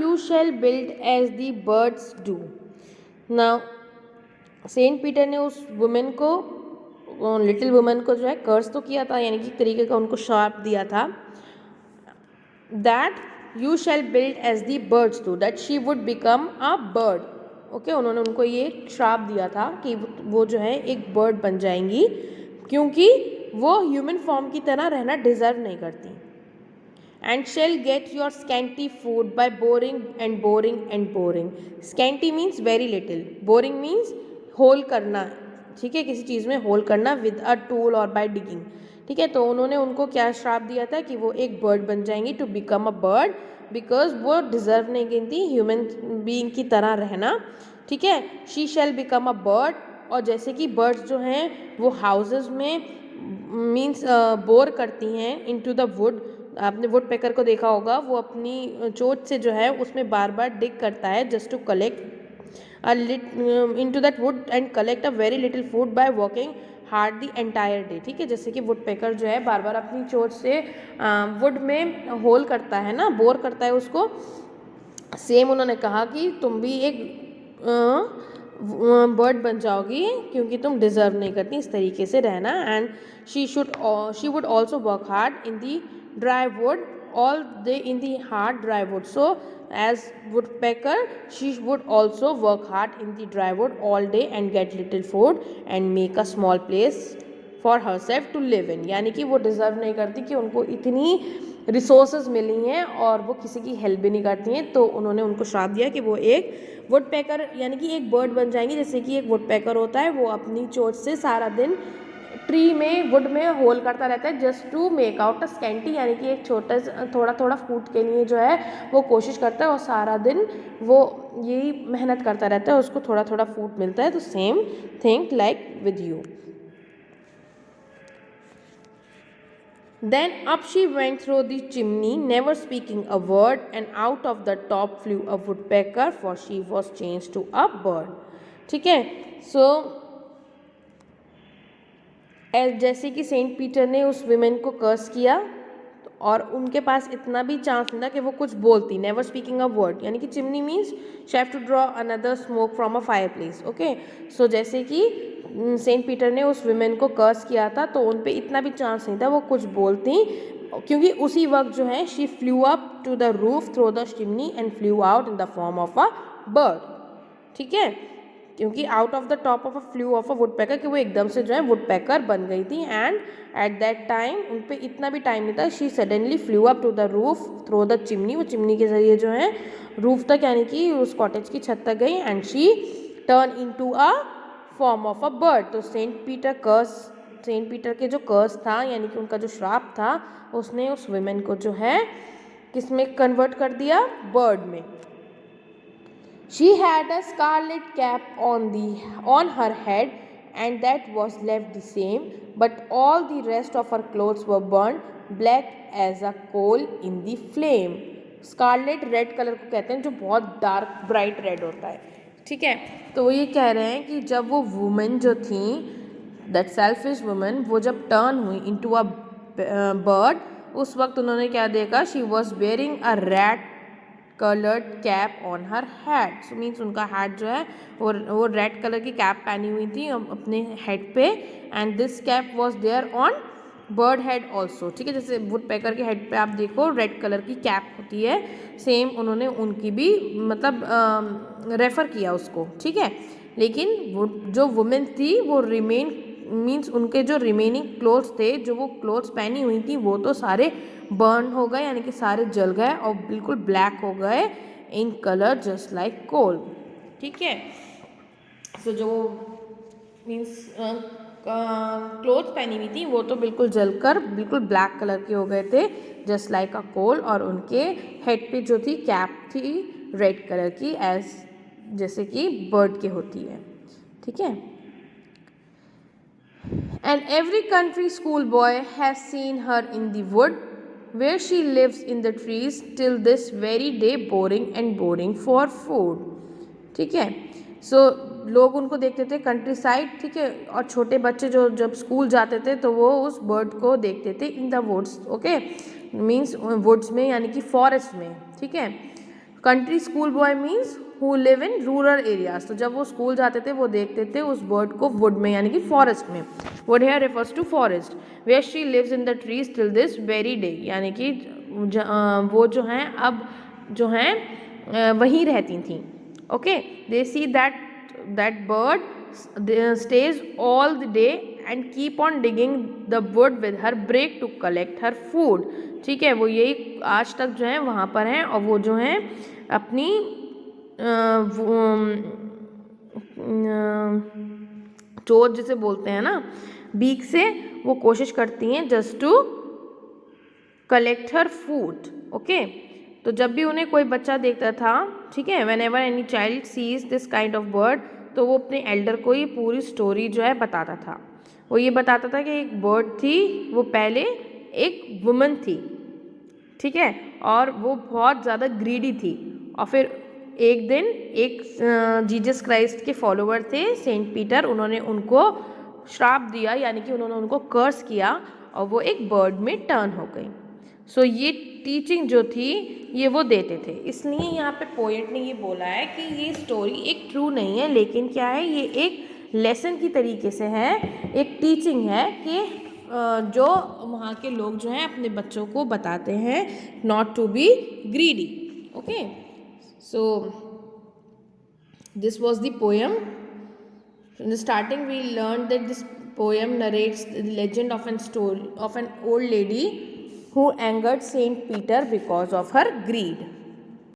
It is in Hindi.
you shall build as the birds do. Now saint Peter ने उस वुमेन को, लिटिल वुमेन को जो है कर्स तो किया था, यानी कि एक तरीके का उनको श्राप दिया था, that you shall build as the birds do, that she would become a bird. Okay, उन्होंने उनको ये श्राप दिया था कि वो जो है एक बर्ड बन जाएंगी, क्योंकि वो ह्यूमन फॉर्म की तरह रहना डिजर्व नहीं करती. And shall get your scanty food by boring and boring and boring. Scanty means very little, boring means hole करना, ठीक है, किसी चीज़ में होल करना विद अ टूल और बाय डिगिंग. ठीक है, तो उन्होंने उनको क्या श्राप दिया था कि वो एक बर्ड बन जाएंगी, to become a bird, because वो डिजर्व नहीं करती ह्यूमन बीइंग की तरह रहना. ठीक है, she shall become a bird. और जैसे कि बर्ड्स जो हैं वो हाउसेज में मीन्स बोर करती हैं इनटू द वुड. आपने वुड पेकर को देखा होगा, वो अपनी चोंच से जो है उसमें बार बार डिग करता है just to collect into that wood and collect a very little food by working hard the entire day. ठीक है, जैसे कि वुड पेकर जो है बार बार अपनी चोंच से वुड में होल करता है ना, बोर करता है उसको. सेम उन्होंने कहा कि तुम भी एक बर्ड बन जाओगी क्योंकि तुम डिजर्व नहीं करती इस तरीके से रहना. And she would also work hard in the dry would all day in the hard dry wood. So as woodpecker she would also work hard in the dry wood all day and get little food and make a small place for herself to live in. यानी कि वो डिज़र्व नहीं करती कि उनको इतनी रिसोर्सेज मिली हैं और वो किसी की हेल्प भी नहीं करती हैं, तो उन्होंने उनको श्राप दिया कि वो एक वुडपेकर यानी कि एक बर्ड बन जाएंगी. जैसे कि एक वुडपेकर होता है, वो अपनी चोंच से सारा दिन ट्री में वुड में होल करता रहता है just to make out a scanty, यानी कि एक छोटा थोड़ा थोड़ा फूड के लिए जो है वो कोशिश करता है और सारा दिन वो यही मेहनत करता रहता है, उसको थोड़ा थोड़ा फूड मिलता है. तो same thing like with you. Then up she went through the chimney, never speaking a word, and out of the top flew a woodpecker, for she was changed to a bird. ठीक है, सो जैसे कि सेंट पीटर ने उस विमेन को कर्स किया और उनके पास इतना भी चांस नहीं था कि वो कुछ बोलती, नेवर स्पीकिंग अ वर्ड, यानी कि chimney means she have to draw another smoke from a fire place. Okay, so जैसे कि सेंट पीटर ने उस विमेन को कर्स किया था तो उन पे इतना भी चांस नहीं था वो कुछ बोलती, क्योंकि उसी वक्त जो है she flew up to the roof through the chimney and flew out in the form of a bird. ठीक है, क्योंकि out of the top of a flue of a woodpecker, कि वो एकदम से जो है वुडपेकर बन गई थी. एंड एट दैट टाइम उन पे इतना भी टाइम नहीं था, she suddenly flew up to the roof through the chimney, वो चिमनी के जरिए जो है रूफ तक यानी कि उस कॉटेज की छत तक गई. And she turn into a form of a bird. तो सेंट पीटर के जो कर्स था यानी कि उनका जो श्राप था, उसने उस वुमेन को जो है किस में कन्वर्ट कर दिया, बर्ड में. She had a scarlet cap on her head, and that was left the same, but all the rest of her clothes were burned black as a coal in the flame. Scarlet red colour को कहते हैं, जो बहुत डार्क ब्राइट रेड होता है. ठीक है, तो वो ये कह रहे हैं कि जब वो वुमेन जो थी, दैट सेल्फिश वुमेन, वो जब टर्न हुई इनटू अ बर्ड, उस वक्त उन्होंने क्या देखा, she was wearing a red coloured cap on her head. So means उनका हेड जो है वो रेड कलर की कैप पहनी हुई थी अपने हेड पे. And this cap was there on bird head also. ठीक है, जैसे वुडपेकर के हेड पे आप देखो रेड कलर की कैप होती है, सेम उन्होंने उनकी भी मतलब रेफ़र किया उसको. ठीक है, लेकिन वो जो वुमेन थी वो रिमेन मीन्स उनके जो रिमेनिंग क्लोथ्स थे, जो वो क्लोथ्स पहनी हुई थी, वो तो सारे बर्न हो गए, यानी कि सारे जल गए और बिल्कुल ब्लैक हो गए इन कलर जस्ट लाइक कोल. ठीक है, सो जो मीन्स क्लोथ्स पहनी हुई थी वो तो बिल्कुल जलकर बिल्कुल ब्लैक कलर के हो गए थे जस्ट लाइक अ कोल. और उनके हेड पे जो थी कैप थी रेड कलर की, एज जैसे कि बर्ड के होती है. ठीक है, and every country school boy has seen her in the wood where she lives in the trees till this very day, boring and boring for food. ठीक है, सो लोग उनको देखते थे कंट्री साइड. ठीक है, और छोटे बच्चे जो जब स्कूल जाते थे तो वो उस बर्ड को देखते थे in the woods. Okay, means woods में यानी कि फॉरेस्ट में. ठीक है, country school boy means who live in rural areas. तो जब वो स्कूल जाते थे वो देखते थे उस बर्ड को वुड में यानी कि फॉरेस्ट में। Wood here refers to forest where she lives in the trees till this very day, यानी कि वो जो हैं अब जो हैं वहीं रहती थी। Okay, they see that bird stays all the day and keep on digging the wood with her break to collect her food। ठीक है, वो यही आज तक जो है वहाँ पर हैं और वो जो हैं अपनी चोट जिसे बोलते हैं ना, बीक से वो कोशिश करती हैं just to collect her food. Okay, तो जब भी उन्हें कोई बच्चा देखता था, ठीक है, whenever any child sees this kind of bird, तो वो अपने एल्डर को ये पूरी स्टोरी जो है बताता था। वो ये बताता था कि एक बर्ड थी, वो पहले एक वुमन थी, ठीक है, और वो बहुत ज़्यादा ग्रीडी थी। और फिर एक दिन एक जीसस क्राइस्ट के फॉलोवर थे सेंट पीटर, उन्होंने उनको श्राप दिया, यानी कि उन्होंने उनको कर्स किया और वो एक बर्ड में टर्न हो गई। सो ये टीचिंग जो थी ये वो देते थे। इसलिए यहाँ पे पोएट ने ये बोला है कि ये स्टोरी एक ट्रू नहीं है, लेकिन क्या है, ये एक लेसन की तरीके से है, एक टीचिंग है कि जो वहाँ के लोग जो हैं अपने बच्चों को बताते हैं not to be greedy. Okay, so this was the poem. In the starting we learned that this poem narrates the legend of an old lady who angered Saint Peter because of her greed.